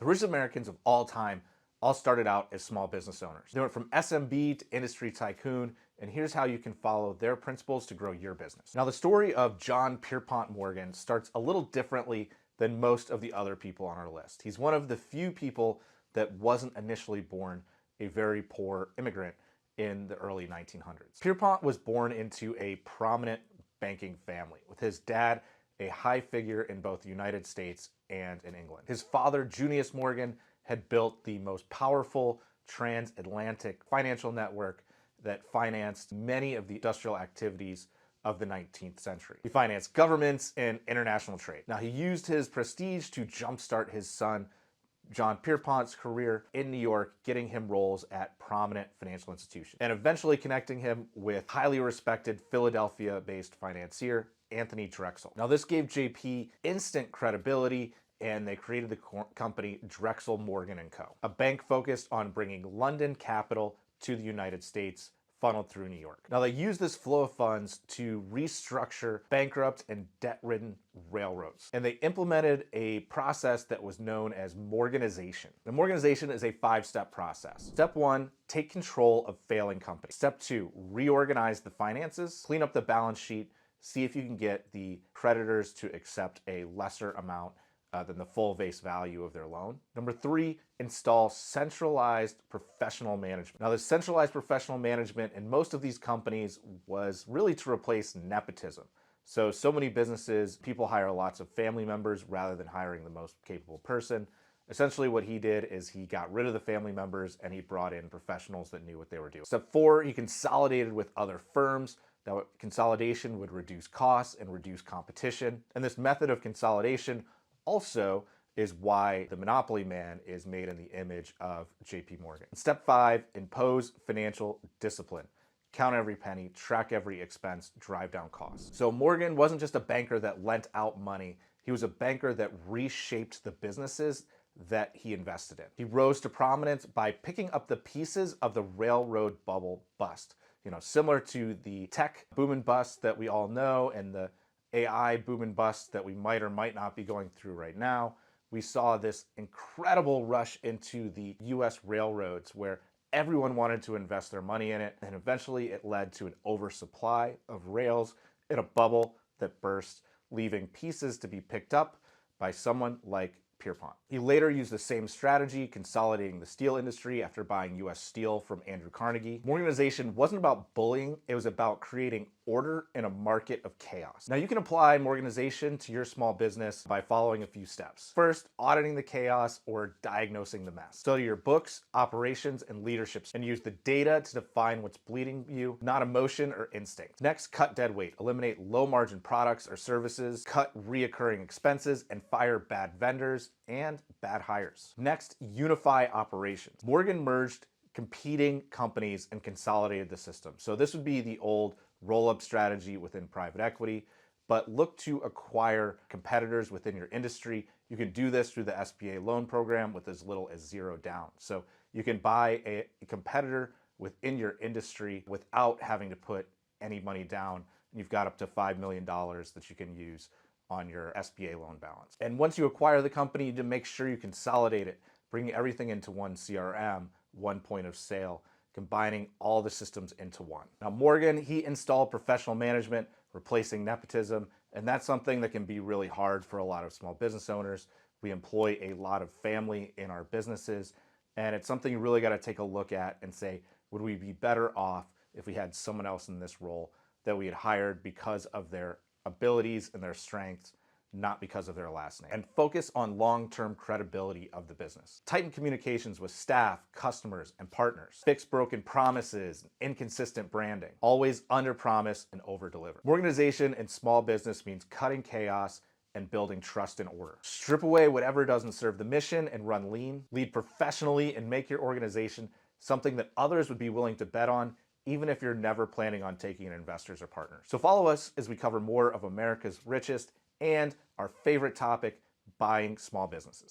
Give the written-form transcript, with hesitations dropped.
richest Americans of all time all started out as small business owners. They went from SMB to industry tycoon, and here's how you can follow their principles to grow your business. Now, the story of John Pierpont Morgan starts a little differently than most of the other people on our list. He's one of the few people that wasn't initially born a very poor immigrant in the early 1900s. Pierpont was born into a prominent banking family, with his dad a high figure in both the United States and in England. His father, Junius Morgan, had built the most powerful transatlantic financial network that financed many of the industrial activities of the 19th century. He financed governments and international trade. Now, he used his prestige to jumpstart his son, John Pierpont's career in New York, getting him roles at prominent financial institutions, and eventually connecting him with highly respected Philadelphia-based financier, Anthony Drexel. Now, this gave JP instant credibility, and they created the company Drexel Morgan & Co., a bank focused on bringing London capital to the United States, funneled through New York. Now, they used this flow of funds to restructure bankrupt and debt-ridden railroads. And they implemented a process that was known as Morganization. The Morganization is a 5-step process. Step 1, take control of failing companies. Step 2, reorganize the finances, clean up the balance sheet, see if you can get the creditors to accept a lesser amount than the full face value of their loan. Number 3, install centralized professional management. Now, the centralized professional management in most of these companies was really to replace nepotism. So many businesses, people hire lots of family members rather than hiring the most capable person. Essentially what he did is he got rid of the family members and he brought in professionals that knew what they were doing. Step 4, he consolidated with other firms. Now, consolidation would reduce costs and reduce competition. And this method of consolidation also is why the Monopoly Man is made in the image of JP Morgan. Step 5, impose financial discipline. Count every penny, track every expense, drive down costs. So Morgan wasn't just a banker that lent out money. He was a banker that reshaped the businesses that he invested in. He rose to prominence by picking up the pieces of the railroad bubble bust. Similar to the tech boom and bust that we all know and the AI boom and bust that we might or might not be going through right now. We saw this incredible rush into the US railroads where everyone wanted to invest their money in it, and eventually it led to an oversupply of rails in a bubble that burst, leaving pieces to be picked up by someone like Pierpont. He later used the same strategy, consolidating the steel industry after buying US Steel from Andrew Carnegie. Morganization wasn't about bullying, it was about creating order in a market of chaos. Now, you can apply Morganization to your small business by following a few steps. First, auditing the chaos or diagnosing the mess. Study your books, operations, and leadership, and use the data to define what's bleeding you, not emotion or instinct. Next, cut dead weight. Eliminate low margin products or services, cut reoccurring expenses, and fire bad vendors and bad hires. Next, unify operations. Morgan merged competing companies and consolidated the system. So this would be the old roll-up strategy within private equity, but look to acquire competitors within your industry. You can do this through the SBA loan program with as little as $0 down. So you can buy a competitor within your industry without having to put any money down. You've got up to $5 million that you can use on your SBA loan balance. And once you acquire the company, you need to make sure you consolidate it, bringing everything into one CRM, one point of sale, combining all the systems into one. Now, Morgan, he installed professional management, replacing nepotism, and that's something that can be really hard for a lot of small business owners. We employ a lot of family in our businesses, and it's something you really got to take a look at and say, would we be better off if we had someone else in this role that we had hired because of their abilities and their strengths, not because of their last name. And focus on long-term credibility of the business. Tighten communications with staff, customers, and partners. Fix broken promises, inconsistent branding. Always under-promise and over-deliver. Organization in small business means cutting chaos and building trust and order. Strip away whatever doesn't serve the mission and run lean. Lead professionally and make your organization something that others would be willing to bet on, even if you're never planning on taking in investors or partners. So follow us as we cover more of America's richest and our favorite topic, buying small businesses.